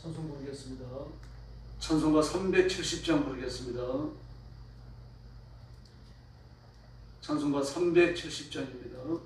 찬송 부르겠습니다. 찬송가 370장 부르겠습니다. 찬송가 370장입니다.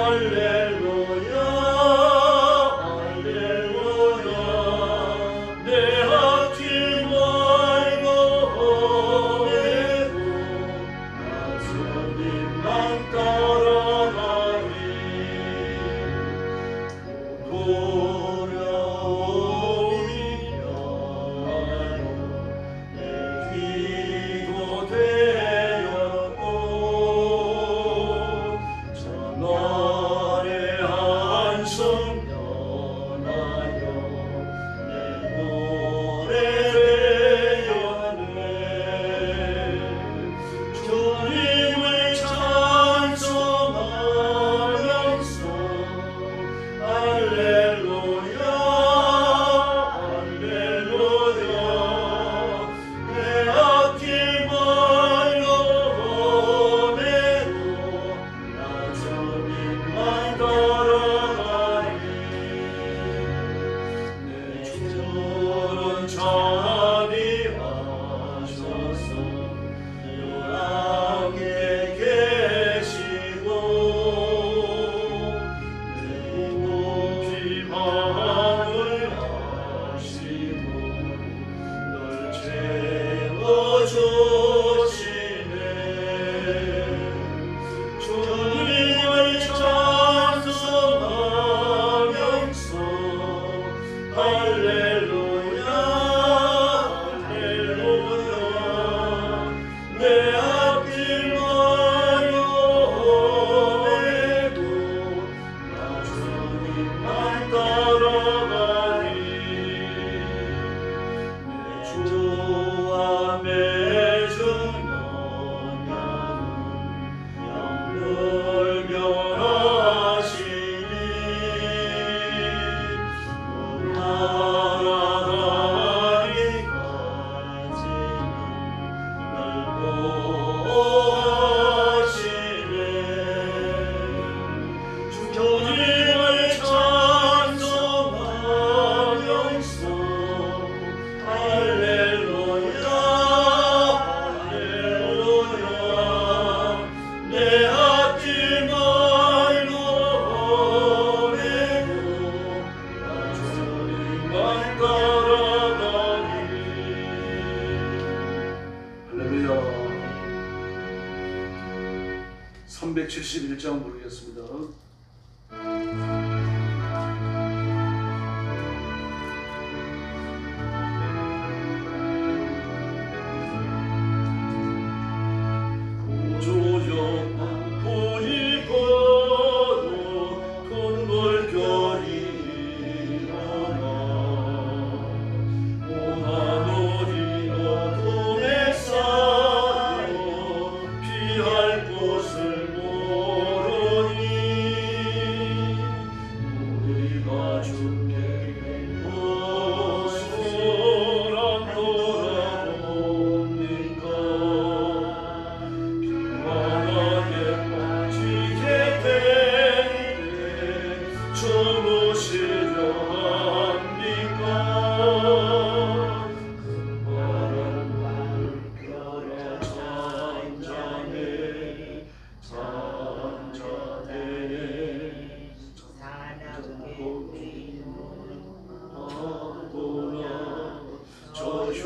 할렐루야. 371장 부르겠습니다.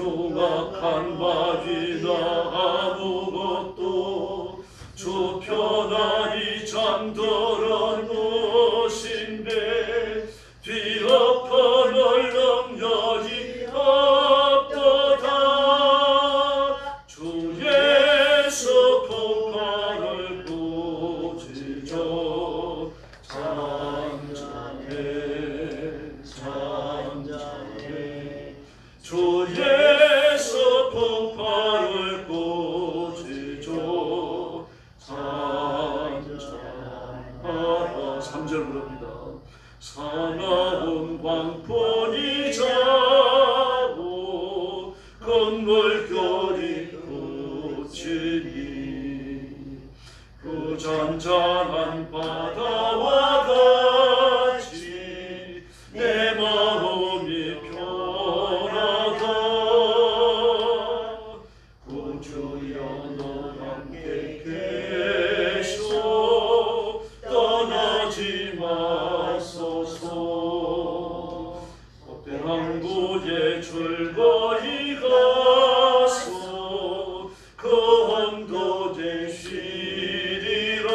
흉악한 바위나 아무것도 좁혀나니 참 잠들어 누신데 뒤엎어 널 넘겨지 없도다. 주 예수 폭발을 꾸짖어 잠잠해 잠잠해. 주 예수 폭발을 꾸짖어 잠잠하라. 3절 부릅니다. 사나운 광풍이 자고 건물결이 그치니 그 잔잔한 바다와 같이 내 마음이 편하다. 구주여 너 함께 계셔 떠나지 마소서. 복된 항구에 즐거이 가서 그 언덕에 쉬리라.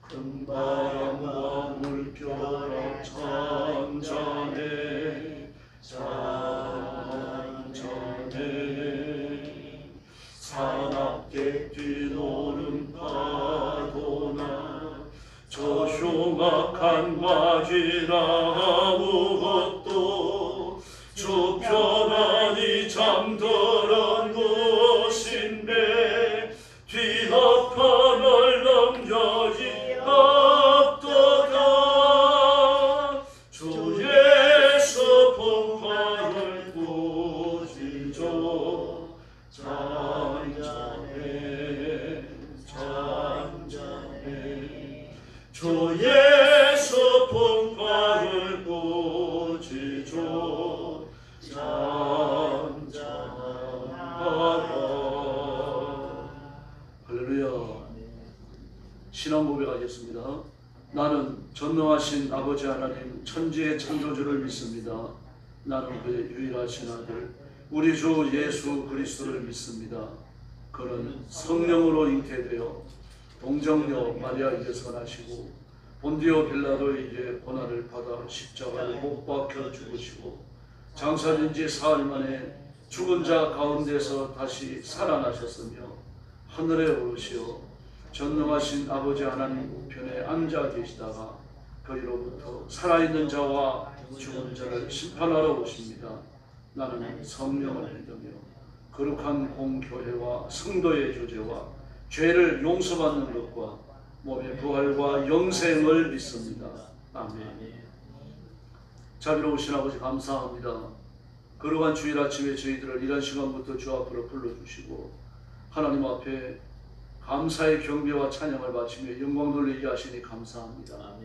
큰 바람과 물결아 잔잔해 잔잔해. 사납게 뛰노는 파도나 저 흉악한 바지나 무엇도 주 편안히 잠들어 누신데 뒤엎어 널 넘겨지 없도다. 주 예수 폭발을 꾸짖어 잠잠해 잠잠해. 주 예수 폭발을 꾸짖어 잠잠하라. 할렐루야. 신앙 고백하겠습니다. 나는 전능하신 아버지 하나님 천지의 창조주를 믿습니다. 나는 그의 유일하신 아들 우리 주 예수 그리스도를 믿습니다. 그는 성령으로 잉태되어 동정녀 마리아에게서 나시고 본디오 빌라도에게 고난을 받아 십자가에 못 박혀 죽으시고 장사된 지 사흘 만에 죽은 자 가운데서 다시 살아나셨으며 하늘에 오르시어 전능하신 아버지 하나님 우편에 앉아 계시다가 거기로부터 살아있는 자와 죽은 자를 심판하러 오십니다. 나는 성령을 믿으며 거룩한 공교회와 성도의 조제와 죄를 용서받는 것과 몸의 부활과 영생을 믿습니다. 아멘. 자비로우신 아버지 감사합니다. 거룩한 주일 아침에 저희들을 이런 시간부터 주 앞으로 불러주시고 하나님 앞에 감사의 경배와 찬양을 바치며 영광 돌리게 하시니 감사합니다.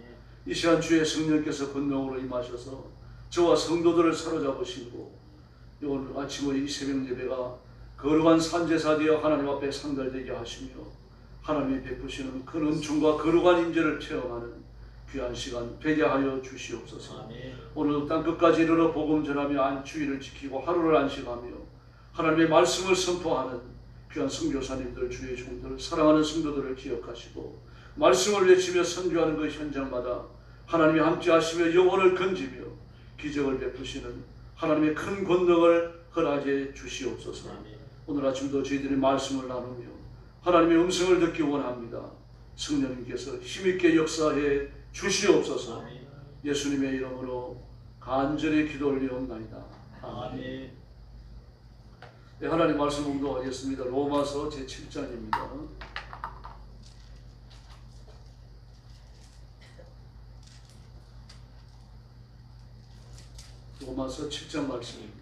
이 시간 주의 성령께서 권능으로 임하셔서 저와 성도들을 사로잡으시고 오늘 아침의 이 새벽 예배가 거룩한 산제사 되어 하나님 앞에 상달되게 하시며 하나님이 베푸시는 큰 은총과 거룩한 임재를 체험하는 귀한 시간 되게 하여 주시옵소서. 오늘 땅 끝까지 이르러 복음 전하며 안주일을 지키고 하루를 안식하며 하나님의 말씀을 선포하는 귀한 선교사님들, 주의 종들, 사랑하는 성도들을 기억하시고 말씀을 외치며 선교하는 그 현장마다 하나님이 함께 하시며 영혼을 건지며 기적을 베푸시는 하나님의 큰 권능을 허락해 주시옵소서. 오늘 아침도 저희들이 말씀을 나누며 하나님의 음성을 듣기 원합니다. 성령님께서 힘있게 역사해 주시옵소서. 예수님의 이름으로 간절히 기도 올리옵나이다. 아멘. 네, 하나님 말씀 공독하겠습니다. 로마서 제7장입니다. 로마서 7장 말씀입니다.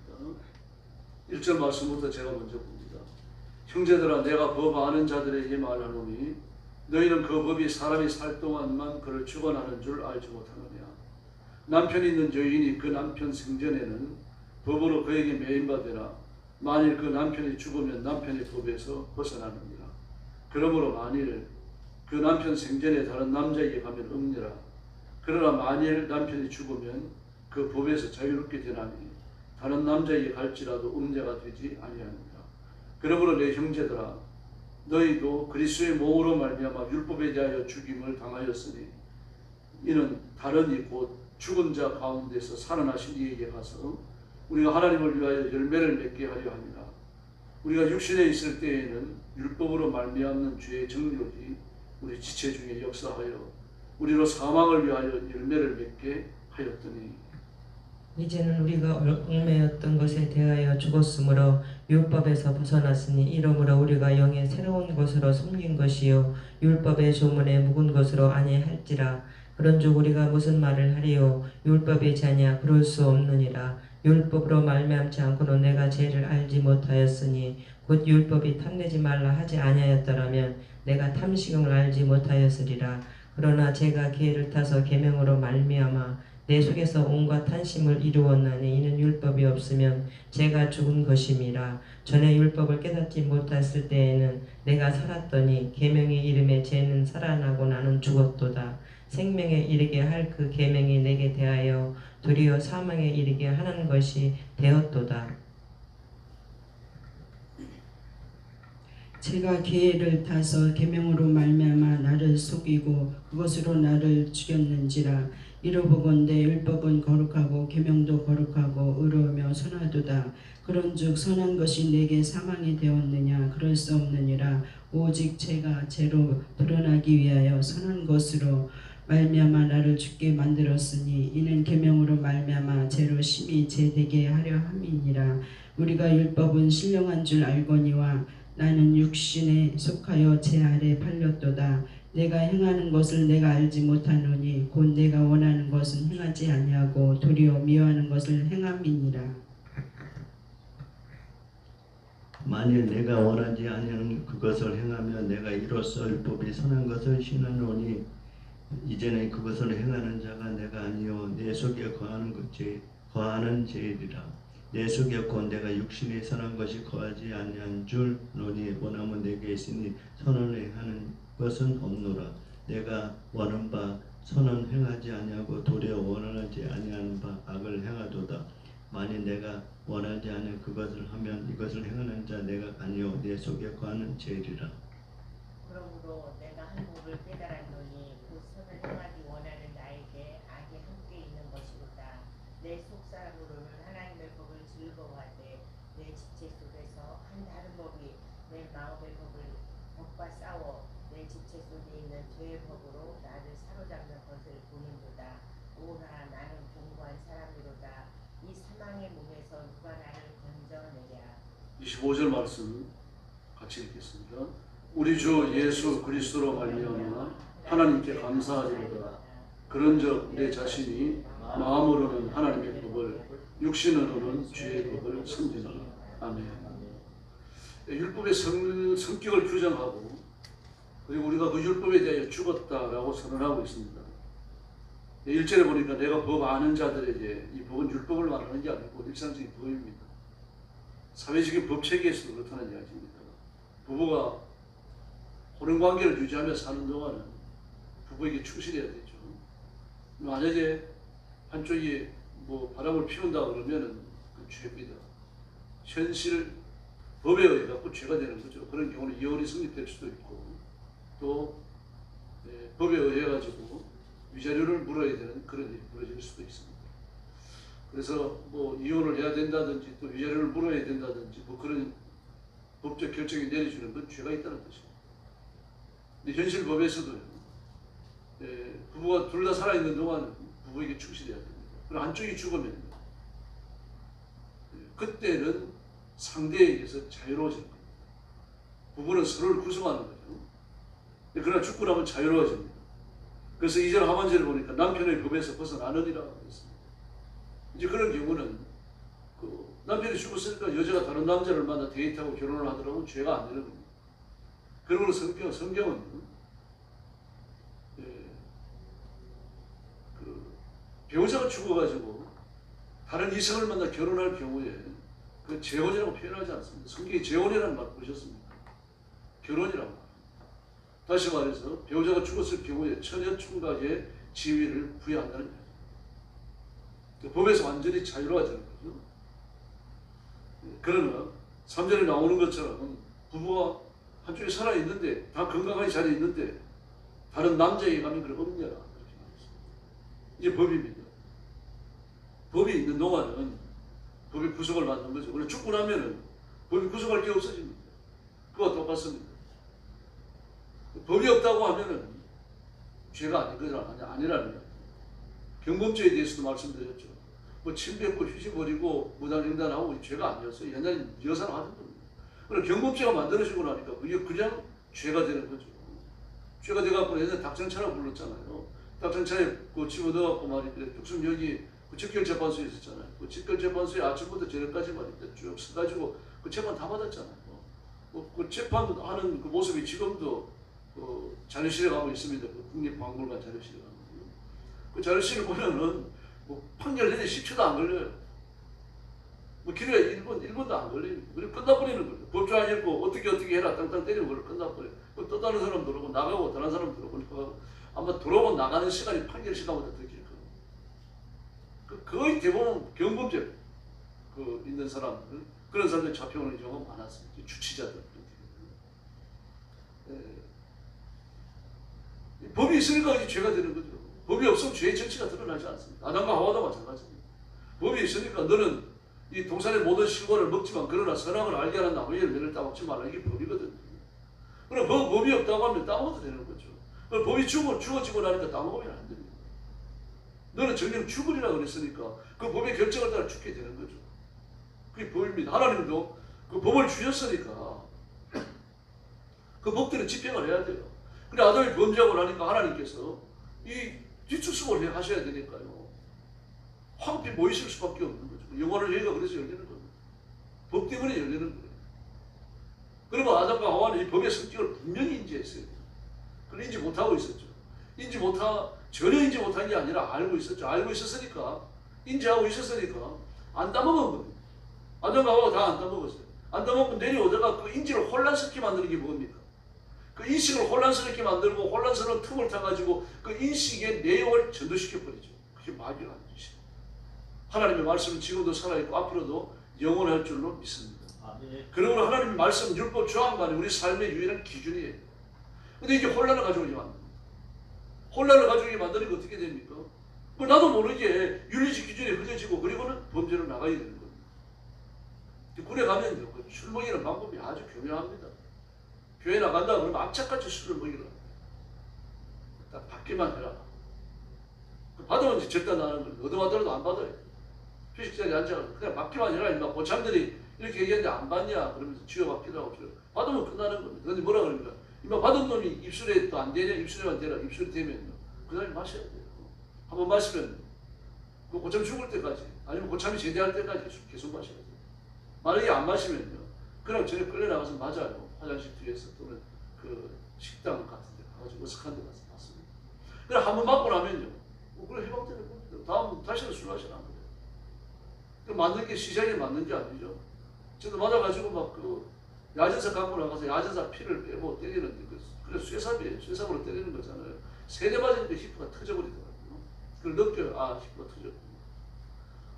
1절 말씀부터 제가 먼저 봅니다. 형제들아 내가 법 아는 자들에게 말하노니 너희는 그 법이 사람이 살 동안만 그를 주관하는 줄 알지 못하느냐. 남편이 있는 여인이 그 남편 생전에는 법으로 그에게 매인받으라. 만일 그 남편이 죽으면 남편의 법에서 벗어나느니라. 그러므로 만일 그 남편 생전에 다른 남자에게 가면 음녀라. 그러나 만일 남편이 죽으면 그 법에서 자유롭게 되나니 다른 남자에게 갈지라도 음녀가 되지 아니하느니라. 그러므로 내 형제들아 너희도 그리스도의 몸으로 말미암아 율법에 대하여 죽임을 당하였으니 이는 다른 이 곧 죽은 자 가운데서 살아나신 이에게 가서 우리가 하나님을 위하여 열매를 맺게 하려 함이라. 우리가 육신에 있을 때에는 율법으로 말미암는 죄의 정욕이 우리 지체 중에 역사하여 우리로 사망을 위하여 열매를 맺게 하였더니 이제는 우리가 얽매였던 것에 대하여 죽었으므로 율법에서 벗어났으니 이러므로 우리가 영의 새로운 것으로 섬긴 것이요 율법의 조문에 묵은 것으로 아니할지라. 그런즉 우리가 무슨 말을 하리요 율법의 자냐 그럴 수 없느니라. 율법으로 말미암지 않고는 내가 죄를 알지 못하였으니 곧 율법이 탐내지 말라 하지 아니하였더라면 내가 탐식용을 알지 못하였으리라. 그러나 제가 기회를 타서 계명으로 말미암아 내 속에서 온갖 탄심을 이루었나니 이는 율법이 없으면 제가 죽은 것임이라. 전에 율법을 깨닫지 못했을 때에는 내가 살았더니 계명의 이름에 죄는 살아나고 나는 죽었도다. 생명에 이르게 할 그 계명이 내게 대하여 도리어 사망에 이르게 하는 것이 되었도다. 제가 기회를 타서 계명으로 말미암아 나를 속이고 그것으로 나를 죽였는지라. 이로보건대 율법은 거룩하고 계명도 거룩하고 의로우며 선하도다. 그런즉 선한 것이 내게 사망이 되었느냐 그럴 수 없느니라. 오직 죄가 죄로 드러나기 위하여 선한 것으로 말미암아 나를 죽게 만들었으니 이는 계명으로 말미암아 죄로 심히 죄되게 하려 함이니라. 우리가 율법은 신령한 줄 알거니와 나는 육신에 속하여 죄 아래 팔렸도다. 내가 행하는 것을 내가 알지 못하노니 곧 내가 원하는 것은 행하지 아니하고 도리어 미워하는 것을 행함이니라. 만일 내가 원하지 아니하는 그것을 행하며 내가 이로써 율법이 선한 것을 신하노니 이전에 그것을 행하는 자가 내가 아니요 내 속에 거하는 죄이리라. 내 속에 곧 내가 육신에 선한 것이 거하지 아니한 줄 노니 원함은 내게 있으니 선을 행하는 것은 없노라. 내가 원한 바 선은 행하지 아니하고 도리어 원하지 아니하는 바 악을 행하도다. 만일 내가 원하지 않은 그것을 하면 이것을 행하는 자 내가 아니요 내 속에 거하는 죄이리라. 그러므로 내가 한 법을 깨달았노니 그 선을 행하기 원하는 나에게 악이 함께 있는 것이로다. 내 속사람으로는 하나님의 법을 즐거워하되 내 지체 속에서 한 다른 법이 내 마음의 법과 싸워 내 지체 속에 있는 죄의 법으로 나를 사로잡는 것을 보는도다. 오라 나는 공고한 사람이로다. 이 사망의 몸에서 누가 나를 건져내랴. 25절 말씀 같이 읽겠습니다. 우리 주 예수 그리스도로 말미암아 하나님께 감사하리로다. 그런즉 내 자신이 마음으로는 하나님의 법을 육신으로는 죄의 법을 섬기노라. 아멘. 율법의 성격을 규정하고 그리고 우리가 그 율법에 대하여 죽었다라고 선언하고 있습니다. 1절에 보니까 내가 법 아는 자들에게 이 법은 율법을 말하는 게 아니고 일상적인 법입니다. 사회적인 법 체계에서 그렇다는 이야기입니다. 부부가 혼인관계를 유지하며 사는 동안은 부부에게 충실해야 되죠. 만약에 한쪽이 바람을 피운다 그러면은 그 죄입니다. 현실 법에 의해 갖고 죄가 되는 거죠. 그런 경우는 이혼이 성립될 수도 있고 또 법에 의해 가지고 위자료를 물어야 되는 그런 일이 벌어질 수도 있습니다. 그래서 이혼을 해야 된다든지 또 위자료를 물어야 된다든지 그런 법적 결정이 내려주는 건 죄가 있다는 것입니다. 근데 현실 법에서도요, 부부가 둘 다 살아있는 동안은 부부에게 충실해야 됩니다. 그리고 한쪽이 죽으면 그때는 상대에게서 자유로워지는 겁니다. 부부는 서로를 구성하는 거죠. 그러나 죽고 나면 자유로워집니다. 그래서 2절 하반절을 보니까 남편의 법에서 벗어나느니라 했습니다. 이제 그런 경우는 남편이 죽었으니까 여자가 다른 남자를 만나 데이트하고 결혼을 하더라도 죄가 안 되는 겁니다. 그러므로 성경은 배우자가 죽어가지고 다른 이성을 만나 결혼할 경우에 그 재혼이라고 표현하지 않습니다. 성경이 재혼이라는 말 보셨습니까? 결혼이라고 말합니다. 다시 말해서 배우자가 죽었을 경우에 처녀 총각의 지위를 부여한다는 이야기입니다. 법에서 완전히 자유로워지는 거죠. 그러나 3절에 나오는 것처럼 부부가 한쪽에 살아있는데 다 건강하게 잘 있는데 다른 남자에게 가면 그래 없냐라 그렇게 말했습니다. 이제 법입니다. 법이 있는 동안은 법이 구속을 받는 거죠. 원래 죽고 나면은 법이 구속할 게 없어집니다. 그거와 똑같습니다. 법이 없다고 하면은 죄가 아니라는 거예요. 경범죄에 대해서도 말씀드렸죠. 뭐 침뱉고 휘짓거리고 무단횡단하고 죄가 아니었어요. 옛날에 여사는 하던 겁니다. 그럼 경범죄가 만들어지고 나니까 그게 그냥 죄가 되는 거죠. 죄가 돼갖고 옛날에 닭장차라고 불렀잖아요. 닭장차에 그 집어넣어갖고 말이죠. tuksun 여기 그 직결재판소에 있었잖아요. 그 직결재판소에 아침부터 저녁까지 말이죠. 쭉 서가지고 그 재판 다 받았잖아요. 그 재판하는 그 모습이 지금도 그 자료실에 가고 있습니다. 그 국립박물관 자료실에 가고. 그 자료실을 보면은 뭐 판결 내내 10초도 안 걸려요. 뭐 길에 1분도 안 걸려요. 그리고 끝나버리는 거예요. 법조안 읽고 어떻게 해라 땅땅 때리는 걸 끝나버려요. 또 다른 사람 들어오고 나가고 다른 사람 들어오고 나가고 아마 들어오고 나가는 시간이 판결 시간보다 더 길 거예요. 거의 대부분 경범죄 그 있는 사람들 그런 사람들 잡혀오는 경우가 많았어요. 주치자들. 법이 있으니까 이제 죄가 되는 거죠. 법이 없으면 죄의 정치가 드러나지 않습니다. 아담과 하와도 마찬가지입니다. 법이 있으니까 너는 이 동산의 모든 실과를 먹지만 그러나 선악을 알게 하는 나무의 열매를 따먹지 말라. 이게 법이거든요. 그럼 법이 없다고 하면 따먹어도 되는 거죠. 그럼 법이 죽어지고 나니까 따먹으면 안 됩니다. 너는 정령 죽으리라 그랬으니까 그 법의 결정을 따라 죽게 되는 거죠. 그게 법입니다. 하나님도 그 법을 주셨으니까 그 법대로 집행을 해야 돼요. 근데 아담이 범죄하고 나니까 하나님께서 이 뒷수습을 하셔야 되니까요. 황폐 모이실 수밖에 없는 거죠. 영원한 여기가 그래서 열리는 겁니다. 법 때문에 열리는 거예요. 그러면 아담과 하와는 이 법의 성격을 분명히 인지했어요. 그걸 인지 못하고 있었죠. 전혀 인지 못한 게 아니라 알고 있었죠. 알고 있었으니까, 인지하고 있었으니까 안 따먹은 겁니다. 아담과 하와가 다 안 따먹었어요. 안 따먹고 내려오다가 그 인지를 혼란스럽게 만드는 게 뭡니까? 그 인식을 혼란스럽게 만들고 혼란스러운 틈을 타가지고 그 인식의 내용을 전도시켜버리죠. 그게 마귀라는 짓이에요. 하나님의 말씀은 지금도 살아있고 앞으로도 영원할 줄로 믿습니다. 그러므로 하나님의 말씀, 율법, 조항만이 우리 삶의 유일한 기준이에요. 근데 이게 혼란을 가져오게 만듭니다. 혼란을 가져오게 만드는 게 어떻게 됩니까? 나도 모르게 윤리적 기준이 흐려지고 그리고는 범죄로 나가야 되는 겁니다. 군에 가면요, 그 술 먹이는 방법이 아주 교묘합니다. 교회 나간다 그러면 악착같이 술을 먹이라. 딱 받기만 해라. 받으면 이제 절대 안 하는 거예요. 얻어맞더라도 안 받아요. 회식 자리에 앉아서 그냥 받기만 해라. 인마 고참들이 이렇게 얘기하는데 안 받냐? 그러면서 쥐어받기도 하고 받으면 끝나는 겁니다. 그런데 뭐라 그럽니까? 인마 받은 놈이 입술에 또 안 되냐? 입술에만 대라. 입술에 대면요. 그 사람이 마셔야 돼요. 한번 마시면 그 고참 죽을 때까지 아니면 고참이 제대할 때까지 계속 마셔야 돼요. 만약에 안 마시면요. 그냥 전에 끌려나가서 맞아요. 화장실 뒤에서 또는 그 식당 같은 데 가가지고 어색한 데 가서 봤습니다. 그래 한번 맞고 나면요. 그래 해방되는 겁니다. 다음 다시는 술 마시면 안 돼요. 그 맞는 게 시장에 맞는 게 아니죠. 저도 맞아가지고 막 그 야전사 갖고 나가서 야전사 피를 빼고 때리는데 그래 쇠삽이에요. 쇠삽으로 때리는 거잖아요. 세대 맞으니까 히프가 터져버리더라고요. 그걸 느껴요. 아 히프가 터졌구나.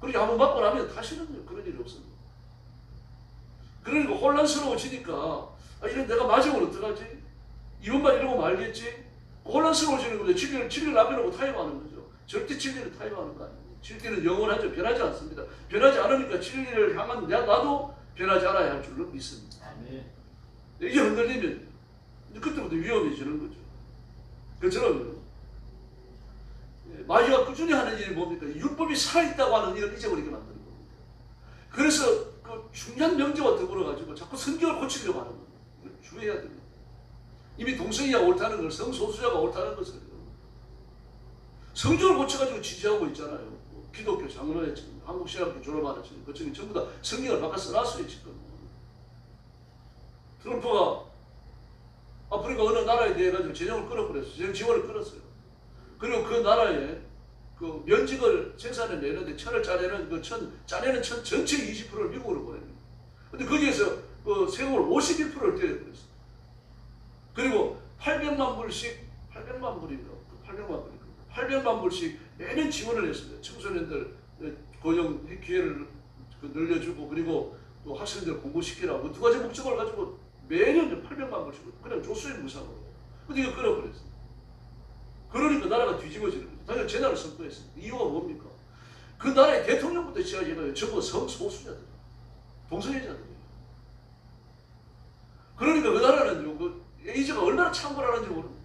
그렇게 한번 맞고 나면 다시는 그런 일이 없습니다. 그러니까 혼란스러워지니까 이런 내가 맞으면 어떡하지? 이번만 이러고 말겠지? 혼란스러워지는 거죠. 진리를 남겨놓고 타협하는 거죠. 절대 진리를 타협하는 거 아니에요. 진리는 영원하죠. 변하지 않습니다. 변하지 않으니까 진리를 향한 나도 변하지 않아야 할 줄로 믿습니다. 이게 흔들리면 그때부터 위험해지는 거죠. 그처럼 마귀가 꾸준히 하는 일이 뭡니까? 율법이 살아있다고 하는 일을 잊어버리게 만드는 겁니다. 그래서 그 중요한 명제와 더불어가지고 자꾸 성경을 고치려고 하는 겁니다. 주의해야 됩니다. 이미 동성이가 옳다는 걸 성소수자가 옳다는 것을 성경을 고쳐가지고 지지하고 있잖아요. 기독교 장로회 한국신학교 졸업하는 친구 그쪽이 전부 다 성경을 바꿔 써놨어요 지금. 트럼프가 아프리카 어느 나라에 대해 가지고 재정을 끌어버렸어요. 재정 지원을 끌었어요. 그리고 그 나라에 그 면직을 생산해 내는데 천을 짜내는 짜내는 천 전체 20%를 미국으로 보냅니다. 근데 거기에서 그 세금을 51%를 떼어버렸어요. 그리고 800만 불씩 800만 불씩 매년 지원을 했습니다. 청소년들 고용 기회를 늘려주고 그리고 또 학생들 공부시키라고 두 가지 목적을 가지고 매년 800만 불씩 그냥 줬어요, 무상으로. 근데 이거 끊어버렸어요. 그러니까 나라가 뒤집어지는 거죠. 당연히 재난을 선포했습니다. 이유가 뭡니까? 그 나라의 대통령부터 시작해서 전부 성소수자들, 동성애자들이에요. 그러니까 그 나라는요, 그 에이즈가 얼마나 창궐하는지 모릅니다.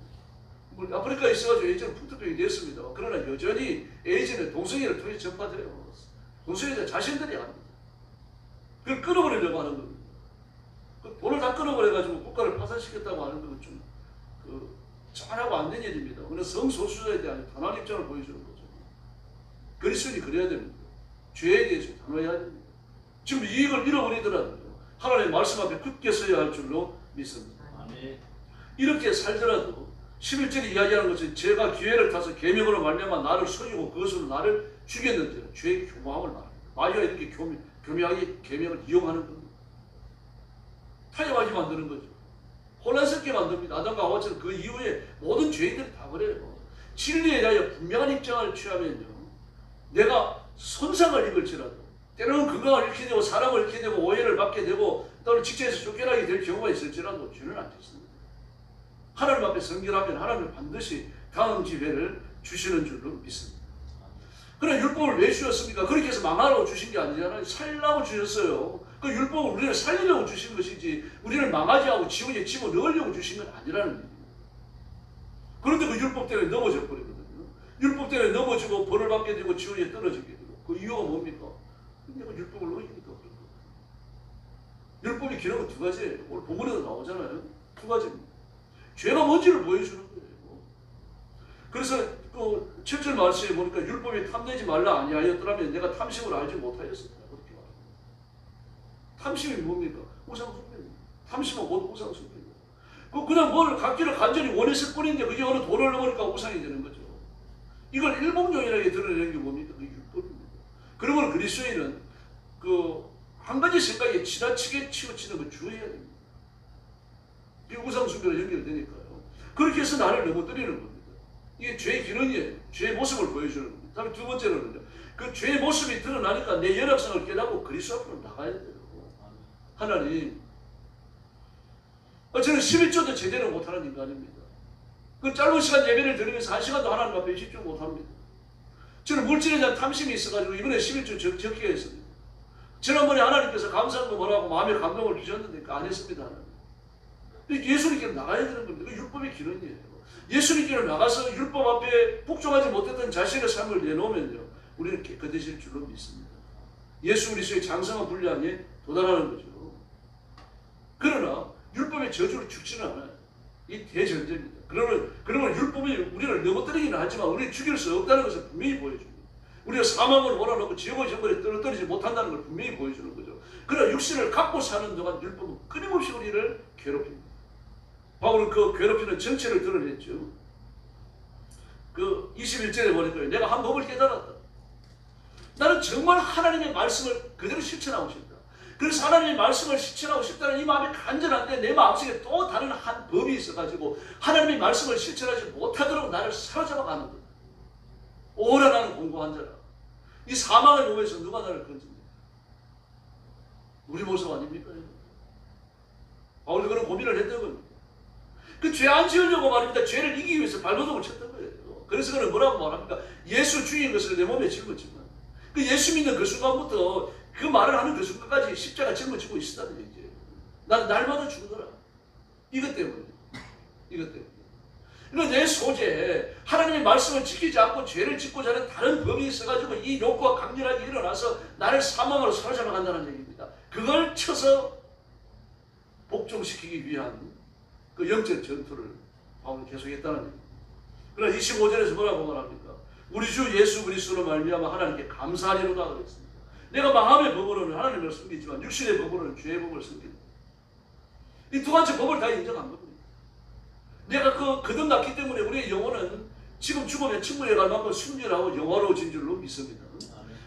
뭐 아프리카에 있어가지고 에이즈는 풍토병이 됐습니다. 그러나 여전히 에이즈는 동성애를 통해 전파돼요. 동성애자 자신들이 합니다. 그걸 끊어버리려고 하는 겁니다. 그 돈을 다 끊어버려가지고 국가를 파산시켰다고 하는 건 좀 잘하고 안 된 일입니다. 그래서 성소수자에 대한 단호한 입장을 보여주는 거죠. 그리스도인이 그래야 됩니다. 죄에 대해서 단호해야 됩니다. 지금 이익을 잃어버리더라도요, 하나님의 말씀 앞에 굳게 서야 할 줄로 믿습니다. 아멘. 이렇게 살더라도 11절이 이야기하는 것은 제가 기회를 타서 계명으로 말미암아 나를 속이고 그것으로 나를 죽였는데 죄의 교묘함을 말합니다. 마귀가 이렇게 교묘하게 계명을 이용하는 겁니다. 타협하게 만드는 거죠. 혼란스럽게 만듭니다. 아담과 하와처럼 그 이후에 모든 죄인들이 다 그래요. 진리에 대하여 분명한 입장을 취하면요, 내가 손상을 입을지라도 때로는 건강을 잃게 되고 사람을 잃게 되고 오해를 받게 되고 또는 직장에서 쫓겨나게 될 경우가 있을지라도 죄는 안 짓습니다. 하나님 앞에 성결하면 하나님은 반드시 다음 기회를 주시는 줄로 믿습니다. 그럼 율법을 왜 주셨습니까? 그렇게 해서 망하라고 주신 게 아니잖아요. 살리라고 주셨어요. 그 율법을 우리를 살리려고 주신 것이지 우리를 망하지 않고 지옥에 집어넣으려고 주신 건 아니라는 얘기예요. 그런데 그 율법 때문에 넘어져 버리거든요. 율법 때문에 넘어지고 벌을 받게 되고 지옥에 떨어지게 되고 그 이유가 뭡니까? 근데 그 율법을 어기니까 그런 거예요. 율법이 기록은 두 가지예요. 오늘 본문에도 나오잖아요. 두 가지입니다. 죄가 뭔지를 보여주는 거예요. 그래서 그 7절 말씀에 보니까 율법이 탐내지 말라 아니하였더라면 내가 탐심을 알지 못하였습니다. 그렇게 말합니다. 탐심이 뭡니까? 우상숭배입니다. 탐심은 곧 우상숭배입니다. 그냥 뭘 갖기를 간절히 원했을 뿐인데 그게 어느 도를 넘으니까 우상이 되는 거죠. 이걸 일봉용이라게 드러내는 게 뭡니까? 그 율법입니다. 그러면 그리스도인은 그 한 가지 생각에 지나치게 치우치는 걸 주의해야 됩니다. 이게 우상숭배로 연결되니까요. 그렇게 해서 나를 넘어뜨리는 겁니다. 이게 죄의 기능이에요. 죄의 모습을 보여주는 겁니다. 다음에 두 번째로는요, 그 죄의 모습이 드러나니까 내 연약성을 깨닫고 그리스도 앞으로 나가야 돼요. 하나님, 저는 11조도 제대로 못하는 인간입니다. 그 짧은 시간 예배를 드리면서 1시간도 하나님 앞에 집중 못합니다. 저는 물질에 대한 탐심이 있어가지고 이번에 11조 적게 했습니다. 지난번에 하나님께서 감사한 거 뭐라고 마음에 감동을 주셨는데 안 했습니다. 하나님. 예수님께로 나가야 되는 겁니다. 그 율법의 기능이에요. 예수님께로 나가서 율법 앞에 복종하지 못했던 자신의 삶을 내놓으면요, 우리는 깨끗해질 줄로 믿습니다. 예수 그리스도의 장성한 분량에 도달하는 거죠. 그러나 율법의 저주를 죽지는 않아요. 이 대전제입니다. 그러면 율법이 우리를 넘어뜨리기는 하지만 우리를 죽일 수 없다는 것을 분명히 보여줍니다. 우리가 사망을 몰아넣고 지옥의 정벌에 떨어뜨리지 못한다는 걸 분명히 보여주는 거죠. 그러나 육신을 갖고 사는 동안 율법은 끊임없이 우리를 괴롭힙니다. 바울은 그 괴롭히는 정체를 드러냈죠. 그 21절에 보니까 내가 한 법을 깨달았다. 나는 정말 하나님의 말씀을 그대로 실천하고 싶다. 그래서 하나님의 말씀을 실천하고 싶다는 이 마음이 간절한데 내 마음속에 또 다른 한 법이 있어가지고 하나님의 말씀을 실천하지 못하도록 나를 사로잡아가는 거다. 오라 나는 공고한 자라. 이 사망의 몸에서 누가 나를 건집니까? 우리 모습 아닙니까? 바울이 그런 고민을 했던 겁니다. 그 죄 안 지으려고 말입니다. 죄를 이기기 위해서 발버둥을 쳤던 거예요. 그래서 그는 뭐라고 말합니까? 예수 죽인 것을 내 몸에 짊어지면 그 예수 믿는 그 순간부터 그 말을 하는 그 순간까지 십자가 짊어지고 있었다는 얘기예요. 난 날마다 죽어라. 이것 때문에. 그러니까 내 속에 하나님의 말씀을 지키지 않고 죄를 짓고자 하는 다른 법이 있어가지고 이 욕구가 강렬하게 일어나서 나를 사망으로 사로잡아 간다는 얘기입니다. 그걸 쳐서 복종시키기 위한 그 영적 전투를 바울은 계속했다는 얘기입니다. 그러나 25절에서 뭐라고 말합니까? 우리 주 예수 그리스도로 말미암아 하나님께 감사하리로다 그랬습니다. 내가 마음의 법으로는 하나님을 섬기지만 육신의 법으로는 죄의 법을 섬긴다. 이 두 가지 법을 다 인정한 겁니다. 내가 거듭났기 때문에 우리의 영혼은 지금 죽으면 천국에 갈 만큼 순결하고 영화로워진 줄로 믿습니다.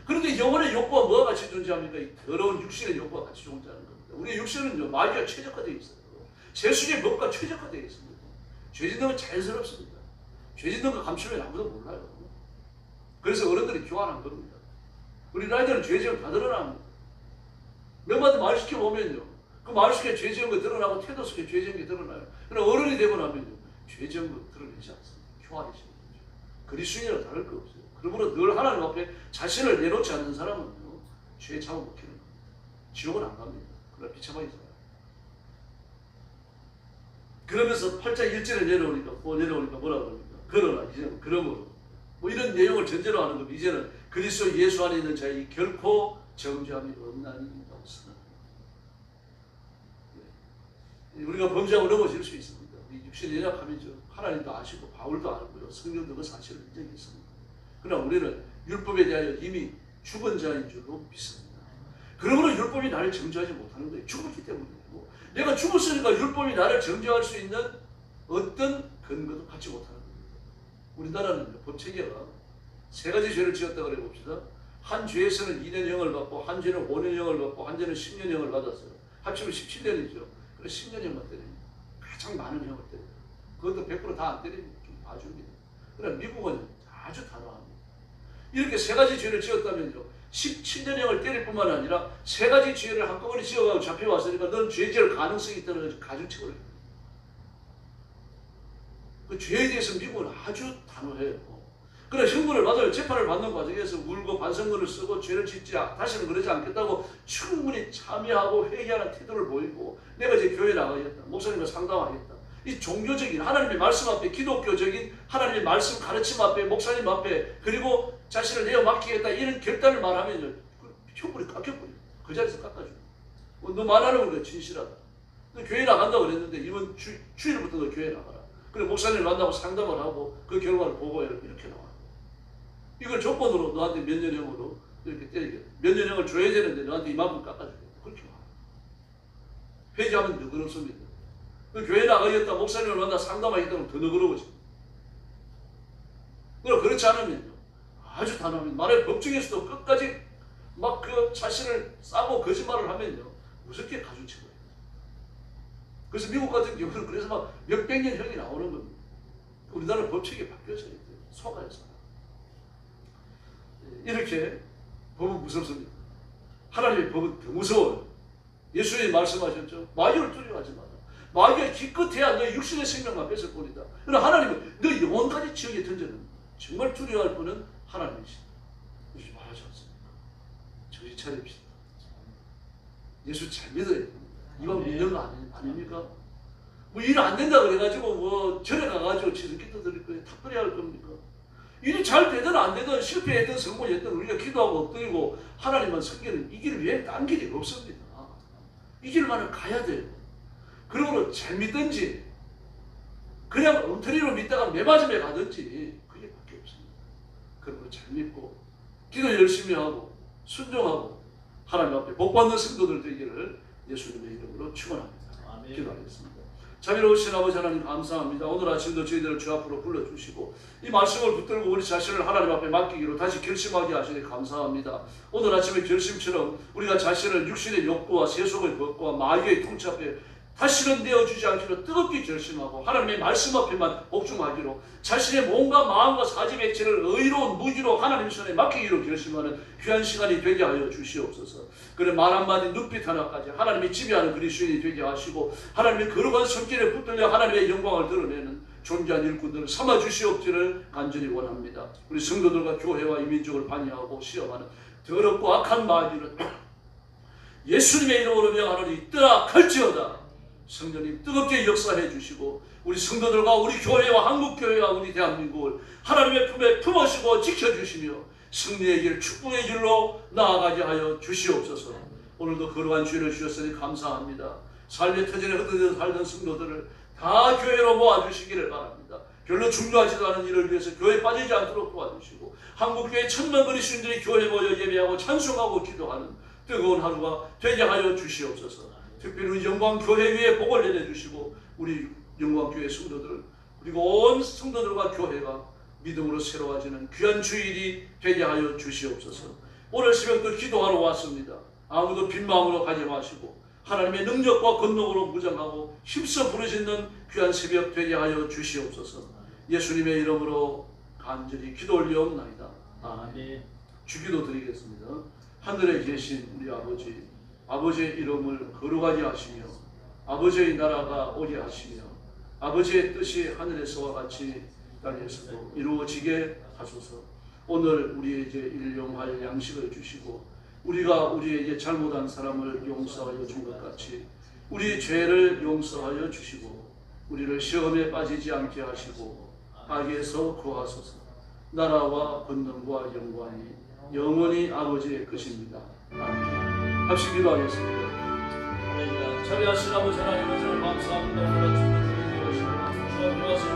그런데 영혼의 욕구가 뭐가 같이 존재합니까? 이 더러운 육신의 욕구가 같이 존재하는 겁니다. 우리의 육신은요, 마귀가 최적화되어 있어요. 세수의 법과 최적화되어 있습니다. 죄 짓는 건 자연스럽습니다. 죄 짓는 거 감추면 아무도 몰라요. 그래서 어른들이 교환한 겁니다. 우리 아이들은 죄 지으면 다 드러납니다. 몇 마디 말 시켜보면요, 그 말 속에 죄 지은 거 드러나고 태도 속에 죄 지은 게 드러나요. 그러나 어른이 되고 나면요, 죄 지은 거 드러내지 않습니다. 교활해지는 거죠. 그리스도인이랑 다를 거 없어요. 그러므로 늘 하나님 앞에 자신을 내놓지 않는 사람은요, 죄에 잡아먹히는 겁니다. 지옥은 안 갑니다. 그러나 비참하게 살아요. 그러면서 8장 1절에 내려오니까 뭐라 그럽니까? 그러나 이제는 그러므로 뭐 이런 내용을 전제로 하는 겁니다. 이제는 그리스도 예수 안에 있는 자의 결코 정죄함이 없나니 라고 쓰는 거예요. 우리가 범죄하고 넘어질 수 있습니다. 육신이 연약하면 하나님도 아시고 바울도 알고요. 성경도 그 사실을 인정했습니다. 그러나 우리는 율법에 대하여 이미 죽은 자인 줄로 믿습니다. 그러므로 율법이 나를 정죄하지 못하는 거예요. 죽었기 때문이고 내가 죽었으니까 율법이 나를 정죄할 수 있는 어떤 근거도 갖지 못하는 거예요. 우리나라는 법체계가 세 가지 죄를 지었다고 그래 봅시다. 한 죄에서는 2년형을 받고 한 죄는 5년형을 받고 한 죄는 10년형을 받았어요. 합치면 17년이죠. 그래서 10년형만 때립니다. 가장 많은 형을 때려요. 그것도 100% 다 안 때립니다. 좀 봐줍니다. 그러나 미국은 아주 단호합니다. 이렇게 세 가지 죄를 지었다면요, 17년형을 때릴 뿐만 아니라 세 가지 죄를 한꺼번에 지어가고 잡혀왔으니까 넌 죄 지을 가능성이 있다는 가중치고를 해요. 그 죄에 대해서 미국은 아주 단호해요. 그래 형벌을 받아요. 재판을 받는 과정에서 울고 반성문을 쓰고 죄를 짓지 다시는 그러지 않겠다고 충분히 참여하고 회개하는 태도를 보이고 내가 이제 교회 나가겠다. 목사님과 상담하겠다. 이 종교적인 하나님의 말씀 앞에 기독교적인 하나님의 말씀 가르침 앞에 목사님 앞에 그리고 자신을 내어 맡기겠다 이런 결단을 말하면요 형벌이 깎여버려요. 그 자리에서 깎아줘요. 너 말하는 건 진실하다. 너 교회 나간다고 그랬는데 이번 주일부터 너 교회 나가라. 그래 목사님을 만나고 상담을 하고 그 결과를 보고해라. 이렇게 나와요. 이걸 조건으로 너한테 몇 년형으로 이렇게 때리겠다. 몇 년형을 줘야 되는데 너한테 이만큼 깎아주겠다. 그렇게 와요. 회개하면 너그럽습니다. 그 교회 나가겠다. 목사님을 만나 상담하겠다면 더 너그러워집니다. 그럼 그렇지 않으면요. 아주 단호합니다. 만약에 법정에서도 끝까지 막 그 자신을 싸고 거짓말을 하면요. 무섭게 가중치고 해요. 그래서 미국 같은 경우는 그래서 막 몇백 년 형이 나오는 겁니다. 우리나라 법칙이 바뀌어져 있어요. 속아서. 이렇게 법은 무섭습니다. 하나님의 법은 더 무서워요. 예수님이 말씀하셨죠. 마귀를 두려워하지 마라. 마귀가 기껏해야 너의 육신의 생명만 뺏을 뿐이다. 그러나 하나님은 너 영혼까지 지옥에 던져는 정말 두려워할 분은 하나님이시다. 이렇게 말하지 않습니까? 정신 차립시다. 예수 잘 믿어야 됩니다. 이왕 믿는 거 아닙니까? 뭐 일 안 된다 그래가지고 뭐 절에 가가지고 치즈기도 드릴 거예요. 탑들이 할 겁니까? 일이 잘 되든 안 되든 실패했든 성공했든 우리가 기도하고 엎드리고 하나님만 섬기는 이 길을 외에 딴 길이 없습니다. 이 길만은 가야 돼요. 그러므로 잘 믿든지 그냥 엉터리로 믿다가 매맞음에 가든지 그게 밖에 없습니다. 그러므로 잘 믿고 기도 열심히 하고 순종하고 하나님 앞에 복받는 성도들 되기를 예수님의 이름으로 축원합니다. 기도하겠습니다. 자비로우신 아버지 하나님 감사합니다. 오늘 아침도 저희들을 주 앞으로 불러주시고 이 말씀을 붙들고 우리 자신을 하나님 앞에 맡기기로 다시 결심하게 하시니 감사합니다. 오늘 아침의 결심처럼 우리가 자신을 육신의 욕구와 세속의 것과 마귀의 통치 앞에 다시는 내어주지 않기로 뜨겁게 결심하고 하나님의 말씀 앞에만 복종하기로 자신의 몸과 마음과 사지백체를 의로운 무기로 하나님 손에 맡기기로 결심하는 귀한 시간이 되게 하여 주시옵소서. 그래 말 한마디 눈빛 하나까지 하나님이 지배하는 그리스도인이 되게 하시고 하나님의 거룩한 손길에 붙들려 하나님의 영광을 드러내는 존귀한 일꾼들을 삼아 주시옵기를 간절히 원합니다. 우리 성도들과 교회와 이 민족을 반의하고 시험하는 더럽고 악한 마귀는 예수님의 이름으로 명하노니 떠나갈지어다. 성령님 뜨겁게 역사해 주시고 우리 성도들과 우리 교회와 한국교회와 우리 대한민국을 하나님의 품에 품으시고 지켜주시며 승리의 길 축복의 길로 나아가게 하여 주시옵소서. 오늘도 거룩한 주일을 주셨으니 감사합니다. 삶의 터전에 흩어져 살던 성도들을 다 교회로 모아주시기를 바랍니다. 별로 중요하지도 않은 일을 위해서 교회에 빠지지 않도록 도와주시고 한국교회 천만 그리스도인들이 교회 모여 예배하고 찬송하고 기도하는 뜨거운 하루가 되게 하여 주시옵소서. 특별히 영광교회 위에 복을 내려주시고 우리 영광교회 성도들 그리고 온 성도들과 교회가 믿음으로 새로워지는 귀한 주일이 되게 하여 주시옵소서. 오늘 새벽도 기도하러 왔습니다. 아무도 빈 마음으로 가지 마시고 하나님의 능력과 권능으로 무장하고 힘써 부르짖는 귀한 새벽 되게 하여 주시옵소서. 예수님의 이름으로 간절히 기도 올리옵나이다. 아멘. 주기도 드리겠습니다. 하늘에 계신 우리 아버지 아버지의 이름을 거룩하게 하시며 아버지의 나라가 오게 하시며 아버지의 뜻이 하늘에서와 같이 땅에서도 이루어지게 하소서. 오늘 우리에게 일용할 양식을 주시고 우리가 우리에게 잘못한 사람을 용서하여 준 것 같이 우리 죄를 용서하여 주시고 우리를 시험에 빠지지 않게 하시고 악에서 구하소서. 나라와 권능과 영광이 영원히 아버지의 것입니다. 아멘. 합시 기도하겠습니다. 할렐루야. 자비하신 아버지 하나님을 저를 감사합니다. 오늘 주님의 주님이 되시고 주와 들어가서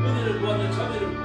은혜를 구하며 자비를